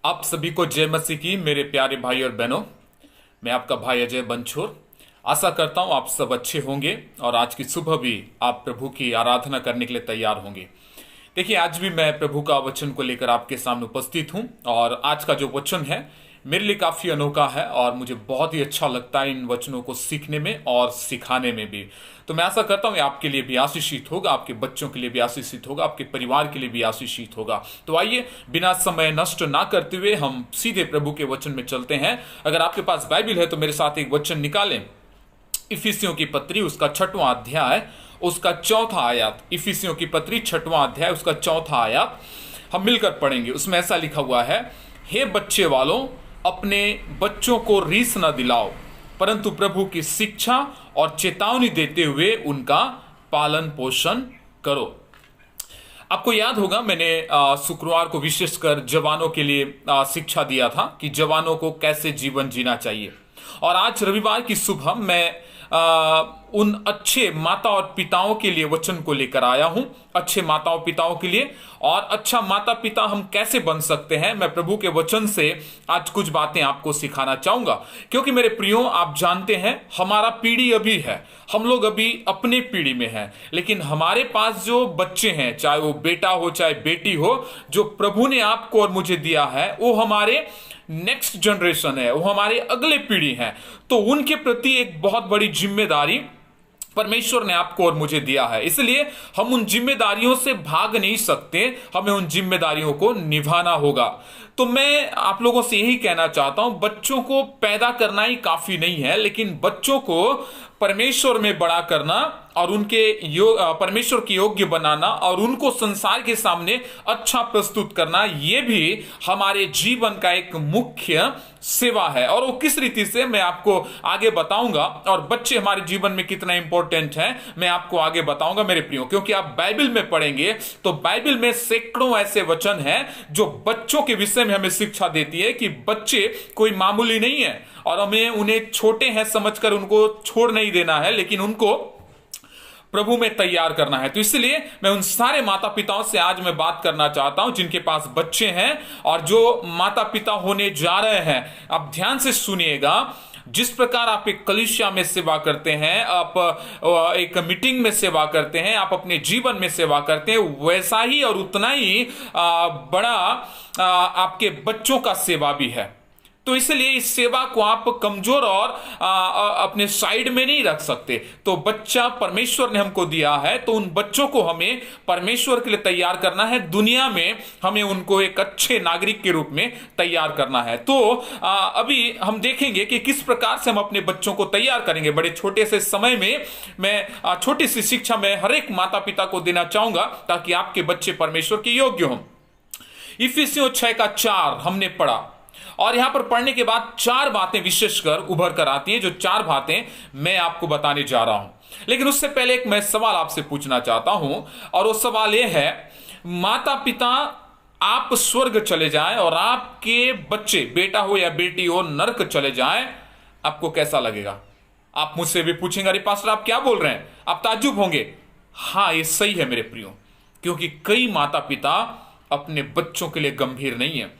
आप सभी को जय मसीह की मेरे प्यारे भाई और बहनों। मैं आपका भाई अजय बंछोर। आशा करता हूं आप सब अच्छे होंगे और आज की सुबह भी आप प्रभु की आराधना करने के लिए तैयार होंगे। देखिए, आज भी मैं प्रभु का वचन को लेकर आपके सामने उपस्थित हूं और आज का जो वचन है मेरे लिए काफी अनोखा है और मुझे बहुत ही अच्छा लगता है इन वचनों को सीखने में और सिखाने में भी। तो मैं आशा करता हूं ये आपके लिए भी आशीषित होगा, आपके बच्चों के लिए भी आशीषित होगा, आपके परिवार के लिए भी आशीषित होगा। तो आइए बिना समय नष्ट ना करते हुए हम सीधे प्रभु के वचन में चलते हैं। अगर आपके पास बाइबल है तो मेरे साथ एक वचन निकालें। इफिसियों की पत्री उसका 6वां अध्याय उसका 4था आयत। इफिसियों की पत्री 6वां अध्याय उसका 4था आयत हम मिलकर पढ़ेंगे। उसमें ऐसा लिखा हुआ है, हे बच्चे वालों, अपने बच्चों को रीस न दिलाओ, परंतु प्रभु की शिक्षा और चेतावनी देते हुए उनका पालन पोषण करो। आपको याद होगा मैंने शुक्रवार को विशेषकर जवानों के लिए शिक्षा दिया था कि जवानों को कैसे जीवन जीना चाहिए। और आज रविवार की सुबह मैं उन अच्छे माता और पिताओं के लिए वचन को लेकर आया हूं। अच्छे माताओं पिताओं के लिए और अच्छा माता पिता हम कैसे बन सकते हैं, मैं प्रभु के वचन से आज कुछ बातें आपको सिखाना चाहूंगा। क्योंकि मेरे प्रियो, आप जानते हैं हमारा पीढ़ी अभी है, हम लोग अभी अपने पीढ़ी में हैं, लेकिन हमारे पास जो बच्चे हैं, चाहे वो बेटा हो चाहे बेटी हो, जो प्रभु ने आपको और मुझे दिया है, वो हमारे नेक्स्ट जनरेशन है, वो हमारे अगले पीढ़ी है। तो उनके प्रति एक बहुत बड़ी जिम्मेदारी परमेश्वर ने आपको और मुझे दिया है। इसलिए हम उन जिम्मेदारियों से भाग नहीं सकते, हमें उन जिम्मेदारियों को निभाना होगा। तो मैं आप लोगों से यही कहना चाहता हूं, बच्चों को पैदा करना ही काफी नहीं है, लेकिन बच्चों को परमेश्वर में बड़ा करना और उनके परमेश्वर की योग्य बनाना और उनको संसार के सामने अच्छा प्रस्तुत करना, यह भी हमारे जीवन का एक मुख्य सेवा है। और वो किस रीति से मैं आपको आगे बताऊंगा, और बच्चे हमारे जीवन में कितना इंपॉर्टेंट है मैं आपको आगे बताऊंगा मेरे प्रियो। क्योंकि आप बाइबल में पढ़ेंगे तो बाइबल में सैकड़ों ऐसे वचन हैं जो बच्चों के विषय में हमें शिक्षा देती है कि बच्चे कोई मामूली नहीं है और हमें उन्हें छोटे हैं समझकर उनको छोड़ नहीं देना है, लेकिन उनको प्रभु में तैयार करना है। तो इसलिए मैं उन सारे माता पिताओं से आज मैं बात करना चाहता हूं जिनके पास बच्चे हैं और जो माता पिता होने जा रहे हैं। आप ध्यान से सुनिएगा, जिस प्रकार आप एक कलीसिया में सेवा करते हैं, आप एक मीटिंग में सेवा करते हैं, आप अपने जीवन में सेवा करते हैं, वैसा ही और उतना ही बड़ा आपके बच्चों का सेवा भी है। तो इसलिए इस सेवा को आप कमजोर और अपने साइड में नहीं रख सकते। तो बच्चा परमेश्वर ने हमको दिया है, तो उन बच्चों को हमें परमेश्वर के लिए तैयार करना है, दुनिया में हमें उनको एक अच्छे नागरिक के रूप में तैयार करना है। तो अभी हम देखेंगे कि किस प्रकार से हम अपने बच्चों को तैयार करेंगे। बड़े छोटे से समय में मैं छोटी सी शिक्षा में हर एक माता पिता को देना चाहूंगा ताकि आपके बच्चे परमेश्वर के योग्य हों। इफिसियों 6:4 हमने पढ़ा और यहां पर पढ़ने के बाद 4 बातें विशेषकर उभर कर आती हैं, जो 4 बातें मैं आपको बताने जा रहा हूं। लेकिन उससे पहले एक मैं सवाल आपसे पूछना चाहता हूं, और वो सवाल यह है, माता पिता आप स्वर्ग चले जाएं और आपके बच्चे, बेटा हो या बेटी हो, नरक चले जाएं, आपको कैसा लगेगा? आप मुझसे भी पूछेंगे, अरे पास्टर आप क्या बोल रहे हैं? आप ताज्जुब होंगे। हां, ये सही है मेरे प्रियो, क्योंकि कई माता पिता अपने बच्चों के लिए गंभीर नहीं है।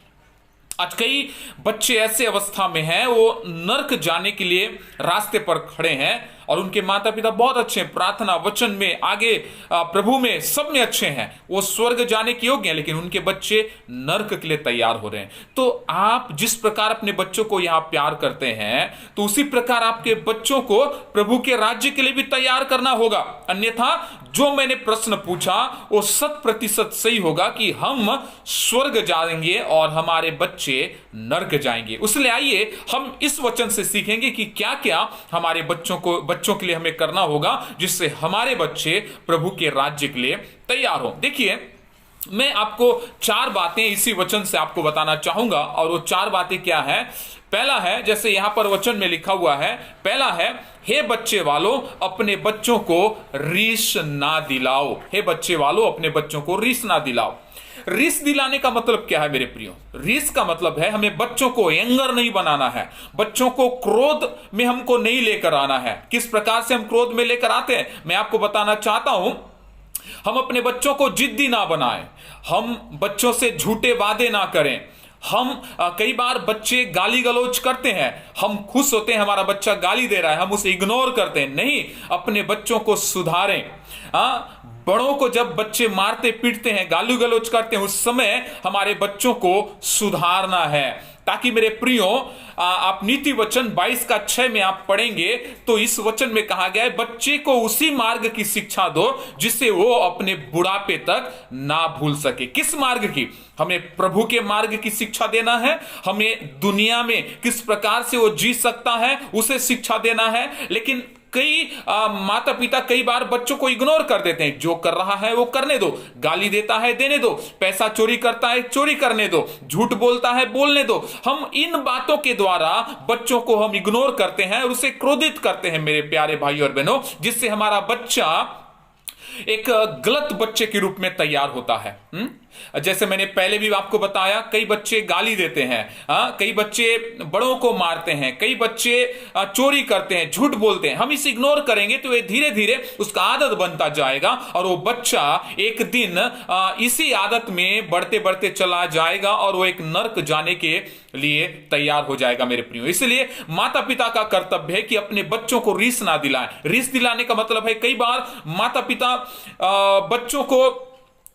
आज कई बच्चे ऐसे अवस्था में हैं, वो नर्क जाने के लिए रास्ते पर खड़े हैं और उनके माता पिता बहुत अच्छे हैं, प्रार्थना वचन में आगे प्रभु में सब में अच्छे हैं, वो स्वर्ग जाने के योग्य हैं, लेकिन उनके बच्चे नर्क के लिए तैयार हो रहे हैं। तो आप जिस प्रकार अपने बच्चों को यहां प्यार करते हैं, तो उसी प्रकार आपके बच्चों को प्रभु के राज्य के लिए भी तैयार करना होगा। अन्यथा जो मैंने प्रश्न पूछा वो 100% सही होगा कि हम स्वर्ग जाएंगे और हमारे बच्चे नर्क जाएंगे। इसलिए आइए हम इस वचन से सीखेंगे कि क्या क्या हमारे बच्चों के लिए हमें करना होगा जिससे हमारे बच्चे प्रभु के राज्य के लिए तैयार हो। देखिए, मैं आपको 4 बातें इसी वचन से आपको बताना चाहूंगा, और वो 4 बातें क्या है? पहला है, जैसे यहां पर वचन में लिखा हुआ है, पहला है, हे बच्चे वालों, अपने बच्चों को रीस ना दिलाओ। हे बच्चे वालों, अपने बच्चों को रीस ना दिलाओ। रीस दिलाने का मतलब क्या है मेरे प्रियो? रीस का मतलब है हमें बच्चों को एंगर नहीं बनाना है, बच्चों को क्रोध में हमको नहीं लेकर आना है। किस प्रकार से हम क्रोध में लेकर आते हैं मैं आपको बताना चाहता हूं। हम अपने बच्चों को जिद्दी ना बनाएं, हम बच्चों से झूठे वादे ना करें, हम कई बार बच्चे गाली गलौज करते हैं, हम खुश होते हैं हमारा बच्चा गाली दे रहा है, हम उसे इग्नोर करते हैं। नहीं, अपने बच्चों को सुधारें। बड़ों को जब बच्चे मारते पीटते हैं, गाली गलौज करते हैं, उस समय हमारे बच्चों को सुधारना है। ताकि मेरे प्रियो, आप नीति वचन 22:6 में आप पढ़ेंगे तो इस वचन में कहा गया है, बच्चे को उसी मार्ग की शिक्षा दो जिससे वो अपने बुढ़ापे तक ना भूल सके। किस मार्ग की? हमें प्रभु के मार्ग की शिक्षा देना है, हमें दुनिया में किस प्रकार से वो जी सकता है उसे शिक्षा देना है। लेकिन कई माता पिता कई बार बच्चों को इग्नोर कर देते हैं। जो कर रहा है वो करने दो, गाली देता है देने दो, पैसा चोरी करता है चोरी करने दो, झूठ बोलता है बोलने दो। हम इन बातों के द्वारा बच्चों को हम इग्नोर करते हैं और उसे क्रोधित करते हैं मेरे प्यारे भाई और बहनों, जिससे हमारा बच्चा एक गलत बच्चे के रूप में तैयार होता है। जैसे मैंने पहले भी आपको बताया, कई बच्चे गाली देते हैं, कई बच्चे बड़ों को मारते हैं, कई बच्चे चोरी करते हैं, झूठ बोलते हैं। हम इसे इग्नोर करेंगे तो ये धीरे धीरे उसका आदत बनता जाएगा और वो बच्चा एक दिन इसी आदत में बढ़ते बढ़ते चला जाएगा और वो एक नर्क जाने के लिए तैयार हो जाएगा मेरे प्रियो। इसलिए माता पिता का कर्तव्य है कि अपने बच्चों को रीस ना दिलाएं। रीस दिलाने का मतलब है, कई बार माता पिता बच्चों को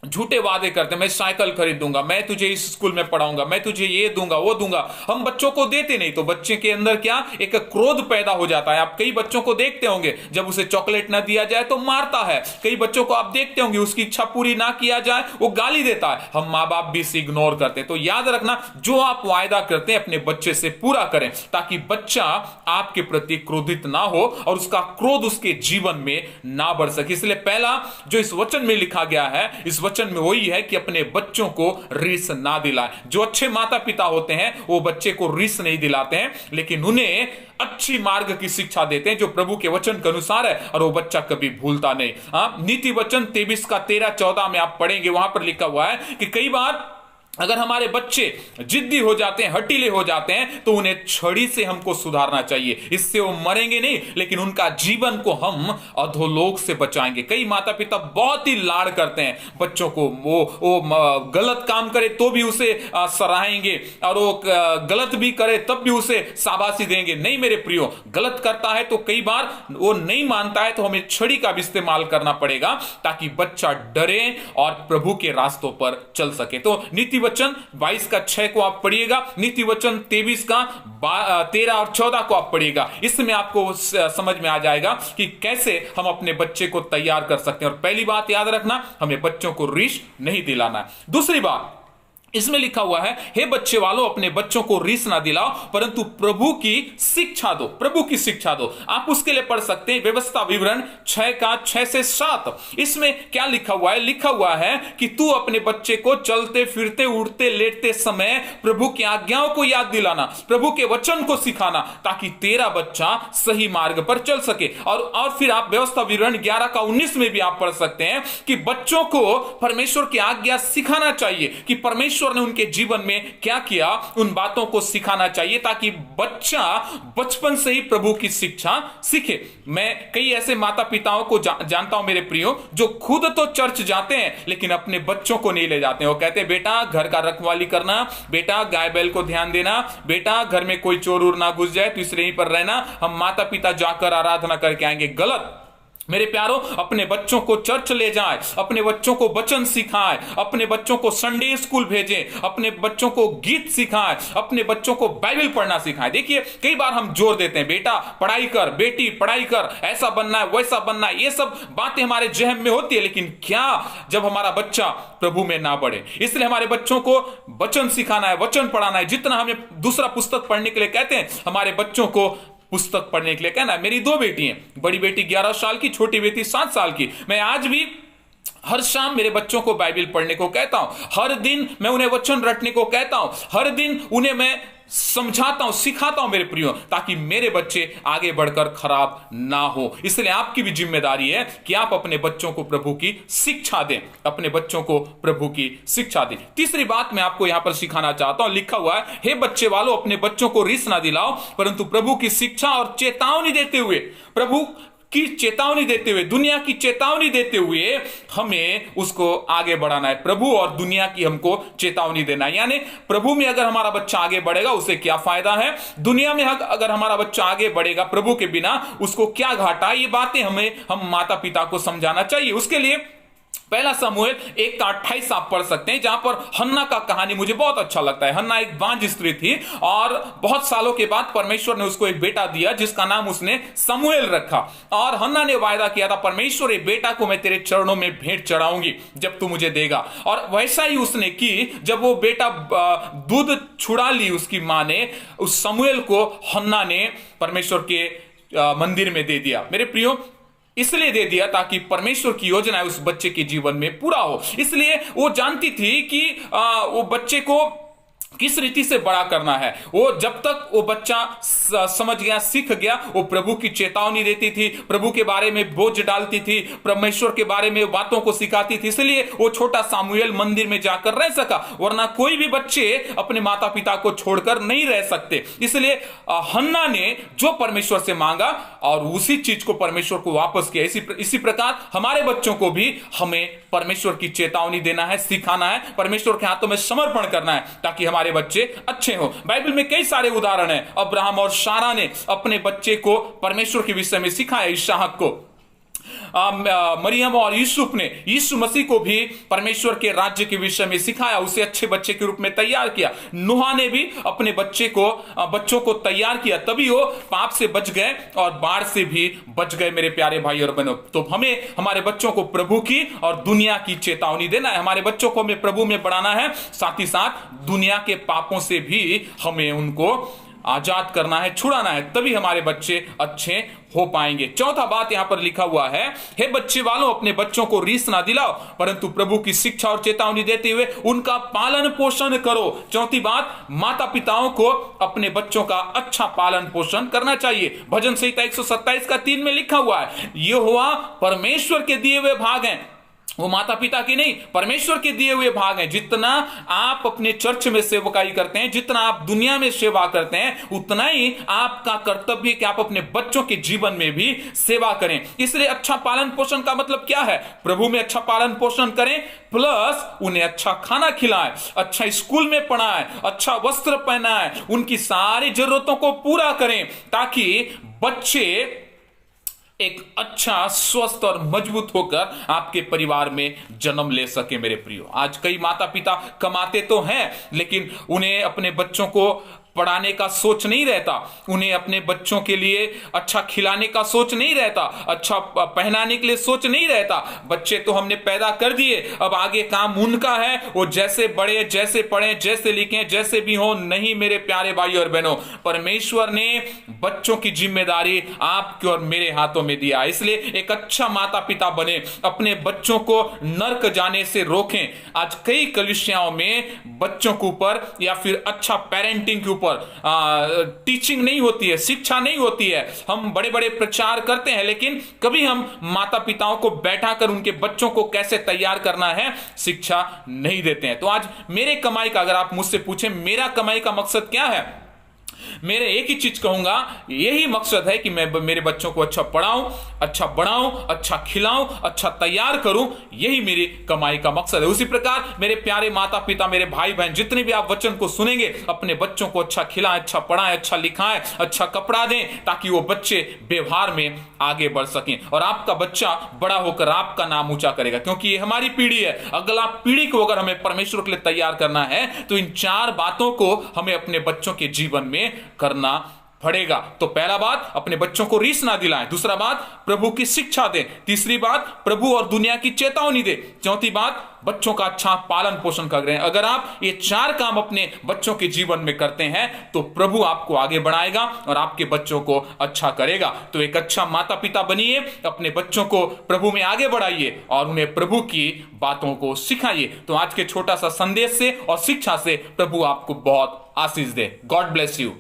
झूठे वादे करते हैं, मैं साइकिल खरीद दूंगा, मैं तुझे इस स्कूल में पढ़ाऊंगा, मैं तुझे ये दूंगा वो दूंगा। हम बच्चों को देते नहीं तो बच्चे के अंदर क्या एक क्रोध पैदा हो जाता है। आप कई बच्चों को देखते होंगे, जब उसे चॉकलेट ना दिया जाए तो मारता है। कई बच्चों को आप देखते होंगे, उसकी इच्छा पूरी ना किया जाए वो गाली देता है। हम माँ बाप भी इसे इग्नोर करते हैं। तो याद रखना, जो आप वायदा करते हैं अपने बच्चे से पूरा करें, ताकि बच्चा आपके प्रति क्रोधित ना हो और उसका क्रोध उसके जीवन में ना बढ़ सके। इसलिए पहला जो इस वचन में लिखा गया है, इस वचन में वही है कि अपने बच्चों को रीस ना दिलाएं। जो अच्छे माता पिता होते हैं वो बच्चे को रीस नहीं दिलाते हैं, लेकिन उन्हें अच्छी मार्ग की शिक्षा देते हैं जो प्रभु के वचन के अनुसार है, और वो बच्चा कभी भूलता नहीं। नीति वचन 23:13-14 में आप पढ़ेंगे, वहां पर लिखा हुआ है कि कई बार अगर हमारे बच्चे जिद्दी हो जाते हैं, हटीले हो जाते हैं, तो उन्हें छड़ी से हमको सुधारना चाहिए। इससे वो मरेंगे नहीं, लेकिन उनका जीवन को हम अधोलोक से बचाएंगे। कई माता पिता बहुत ही लाड़ करते हैं बच्चों को, वो गलत काम करे तो भी उसे सराहेंगे, और वो गलत भी करे तब भी उसे शाबाशी देंगे। नहीं मेरे प्रियो, गलत करता है तो कई बार वो नहीं मानता है तो हमें छड़ी का भी इस्तेमाल करना पड़ेगा, ताकि बच्चा डरे और प्रभु के रास्तों पर चल सके। तो नीति वचन 22:6 को आप पढ़िएगा, नीति वचन 23:13 और 14 को आप पढ़िएगा। इसमें आपको समझ में आ जाएगा कि कैसे हम अपने बच्चे को तैयार कर सकते हैं। और पहली बात याद रखना, हमें बच्चों को रीस नहीं दिलाना है। दूसरी बात इसमें लिखा हुआ है, हे बच्चे वालों, अपने बच्चों को रीस ना दिलाओ, परंतु प्रभु की शिक्षा दो। प्रभु की शिक्षा दो। आप उसके लिए पढ़ सकते हैं व्यवस्था विवरण 6:6-7। इसमें क्या लिखा हुआ है? लिखा हुआ है कि तू अपने बच्चे को चलते फिरते उठते लेटते समय प्रभु की आज्ञाओं को याद दिलाना, प्रभु के वचन को सिखाना, ताकि तेरा बच्चा सही मार्ग पर चल सके। और फिर आप व्यवस्था विवरण 11:19 में भी आप पढ़ सकते हैं कि बच्चों को परमेश्वर की आज्ञा सिखाना चाहिए, कि परमेश्वर ने उनके जीवन में क्या किया उन बातों को सिखाना चाहिए, ताकि बच्चा बचपन से ही प्रभु की शिक्षा सीखे। मैं कई ऐसे माता पिताओं को जानता हूं मेरे प्रियो, जो खुद तो चर्च जाते हैं लेकिन अपने बच्चों को नहीं ले जाते हैं। वो कहते हैं बेटा घर का रखवाली करना, बेटा गाय बैल को ध्यान देना, बेटा घर में कोई चोर उर ना घुस जाए तो इस यहीं पर रहना, हम माता पिता जाकर आराधना करके आएंगे। गलत मेरे प्यारों, अपने बच्चों को चर्च ले जाएं, अपने बच्चों को वचन सिखाएं, अपने बच्चों को संडे स्कूल भेजें, अपने बच्चों को गीत सिखाएं, अपने बच्चों को बाइबल पढ़ना सिखाएं। देखिए कई बार हम जोर देते हैं, बेटा पढ़ाई कर, बेटी पढ़ाई कर, ऐसा बनना है वैसा बनना है, ये सब बातें हमारे जहन में होती है, लेकिन क्या जब हमारा बच्चा प्रभु में ना बढ़े। इसलिए हमारे बच्चों को वचन सिखाना है, वचन पढ़ाना है। जितना हमें दूसरा पुस्तक पढ़ने के लिए कहते हैं, हमारे बच्चों को पुस्तक पढ़ने के लिए कहना है। मेरी 2 बेटी हैं, बड़ी बेटी 11 साल की, छोटी बेटी 7 साल की। मैं आज भी हर शाम मेरे बच्चों को बाइबल पढ़ने को कहता हूं, हर दिन मैं उन्हें वचन रटने को कहता हूं, हर दिन उन्हें मैं समझाता हूं, सिखाता हूं मेरे प्रियो, ताकि मेरे बच्चे आगे बढ़कर खराब ना हो। इसलिए आपकी भी जिम्मेदारी है कि आप अपने बच्चों को प्रभु की शिक्षा दें, अपने बच्चों को प्रभु की शिक्षा दें। तीसरी बात मैं आपको यहां पर सिखाना चाहता हूं, लिखा हुआ है, हे बच्चे वालों, अपने बच्चों को रीस ना दिलाओ, परंतु प्रभु की शिक्षा और चेतावनी देते हुए। प्रभु की चेतावनी देते हुए, दुनिया की चेतावनी देते हुए हमें उसको आगे बढ़ाना है। प्रभु और दुनिया की हमको चेतावनी देना है। यानी प्रभु में अगर हमारा बच्चा आगे बढ़ेगा उसे क्या फायदा है, दुनिया में अगर हमारा बच्चा आगे बढ़ेगा प्रभु के बिना उसको क्या घाटा है, ये बातें हम माता पिता को समझाना चाहिए। उसके लिए पहला समूएल 1:28 आप पढ़ सकते हैं, जहां पर हन्ना का कहानी मुझे बहुत अच्छा लगता है। हन्ना एक बांझ स्त्री थी और बहुत सालों के बाद परमेश्वर ने उसको एक बेटा दिया जिसका नाम उसने समूएल रखा। और हन्ना ने वायदा किया था, परमेश्वर ये बेटा को मैं तेरे चरणों में भेंट चढ़ाऊंगी जब तू मुझे देगा। और वैसा ही उसने की। जब वो बेटा दूध छुड़ा ली उसकी मां ने, उस समूएल को हन्ना ने परमेश्वर के मंदिर में दे दिया। मेरे प्रियो, इसलिए दे दिया ताकि परमेश्वर की योजना उस बच्चे के जीवन में पूरा हो। इसलिए वो जानती थी कि वो बच्चे को किस रीति से बड़ा करना है। वो जब तक वो बच्चा समझ गया, सीख गया, वो प्रभु की चेतावनी देती थी, प्रभु के बारे में बोझ डालती थी, परमेश्वर के बारे में बातों को सिखाती थी। इसलिए वो छोटा सामुएल मंदिर में जाकर रह सका, वरना कोई भी बच्चे अपने माता पिता को छोड़कर नहीं रह सकते। इसलिए हन्ना ने जो परमेश्वर से मांगा और उसी चीज को परमेश्वर को वापस किया। इसी प्रकार हमारे बच्चों को भी हमें परमेश्वर की चेतावनी देना है, सिखाना है, परमेश्वर के हाथों में समर्पण करना है ताकि हमारे बच्चे अच्छे हो। बाइबल में कई सारे उदाहरण हैं। अब्राहम और सारा ने अपने बच्चे को परमेश्वर के विषय में सिखाया, इसहाक को। मरियम और यूसुफ ने यीशु मसीह को भी परमेश्वर के राज्य के विषय में सिखाया, उसे अच्छे बच्चे के रूप में तैयार किया। नूहा ने भी अपने बच्चों को तैयार किया, तभी वो पाप से बच गए और बाढ़ से भी बच गए। मेरे प्यारे भाई और बहनों, तो हमें हमारे बच्चों को प्रभु की और दुनिया की चेतावनी देना है। हमारे बच्चों को हमें प्रभु में बढ़ाना है, साथ ही साथ दुनिया के पापों से भी हमें उनको आजाद करना है, छुड़ाना है, तभी हमारे बच्चे अच्छे हो पाएंगे। चौथा बात यहां पर लिखा हुआ है, हे बच्चे वालों, अपने बच्चों को रीस ना दिलाओ, परंतु प्रभु की शिक्षा और चेतावनी देते हुए उनका पालन पोषण करो। चौथी बात, माता पिताओं को अपने बच्चों का अच्छा पालन पोषण करना चाहिए। भजन संहिता 127 का 3 में लिखा हुआ है, यहोवा परमेश्वर के दिए हुए भाग हैं, वो माता पिता की नहीं, परमेश्वर के दिए हुए भाग हैं। जितना आप अपने चर्च में सेवकाई करते हैं, जितना आप दुनिया में सेवा करते हैं, उतना ही आपका कर्तव्य है कि आप अपने बच्चों के जीवन में भी सेवा करें। इसलिए अच्छा पालन पोषण का मतलब क्या है? प्रभु में अच्छा पालन पोषण करें, प्लस उन्हें अच्छा खाना खिलाएं, अच्छा स्कूल में पढ़ाएं, अच्छा वस्त्र पहनाएं, उनकी सारी जरूरतों को पूरा करें, ताकि बच्चे एक अच्छा, स्वस्थ और मजबूत होकर आपके परिवार में जन्म ले सके। मेरे प्रियो, आज कई माता पिता कमाते तो हैं, लेकिन उन्हें अपने बच्चों को पढ़ाने का सोच नहीं रहता, उन्हें अपने बच्चों के लिए अच्छा खिलाने का सोच नहीं रहता, अच्छा पहनाने के लिए सोच नहीं रहता। बच्चे तो हमने पैदा कर दिए, अब आगे काम उनका है, वो जैसे बढ़े, जैसे पढ़े, जैसे लिखें, जैसे भी हो। नहीं मेरे प्यारे भाई और बहनों, परमेश्वर ने बच्चों की जिम्मेदारी आपके और मेरे हाथों में दिया। इसलिए एक अच्छा माता पिता बने, अपने बच्चों को नर्क जाने से रोकें। आज कई कलीसियाओं में बच्चों के ऊपर या फिर अच्छा पेरेंटिंग के ऊपर टीचिंग नहीं होती है, शिक्षा नहीं होती है। हम बड़े बड़े प्रचार करते हैं, लेकिन कभी हम माता पिताओं को बैठाकर उनके बच्चों को कैसे तैयार करना है शिक्षा नहीं देते हैं। तो आज मेरे कमाई का, अगर आप मुझसे पूछें मेरा कमाई का मकसद क्या है, मेरे एक ही चीज कहूंगा, यही मकसद है कि मैं मेरे बच्चों को अच्छा पढ़ाऊं, अच्छा बढ़ाऊं, अच्छा खिलाऊं, अच्छा तैयार करूं। यही मेरी कमाई का मकसद है। उसी प्रकार मेरे प्यारे माता पिता, मेरे भाई बहन, जितने भी आप वचन को सुनेंगे, अपने बच्चों को अच्छा खिलाएं, अच्छा पढ़ाएं, अच्छा लिखाएं, अच्छा कपड़ा दें, ताकि वो बच्चे व्यवहार में आगे बढ़ सकें और आपका बच्चा बड़ा होकर आपका नाम ऊंचा करेगा, क्योंकि ये हमारी पीढ़ी है। अगला पीढ़ी को अगर हमें परमेश्वर के लिए तैयार करना है तो इन 4 बातों को हमें अपने बच्चों के जीवन में करना पड़ेगा। तो पहला बात, अपने बच्चों को रीस ना दिलाएं। दूसरा बात, प्रभु की शिक्षा दें। तीसरी बात, प्रभु और दुनिया की चेतावनी दें। चौथी बात, बच्चों का अच्छा पालन पोषण करें। अगर आप ये 4 काम अपने बच्चों के जीवन में करते हैं तो प्रभु आपको आगे बढ़ाएगा और आपके बच्चों को अच्छा करेगा। तो एक अच्छा माता पिता बनिए, अपने बच्चों को प्रभु में आगे बढ़ाइए और उन्हें प्रभु की बातों को सिखाइए। तो आज के छोटा सा संदेश से और शिक्षा से प्रभु आपको बहुत आशीष दे। God bless you.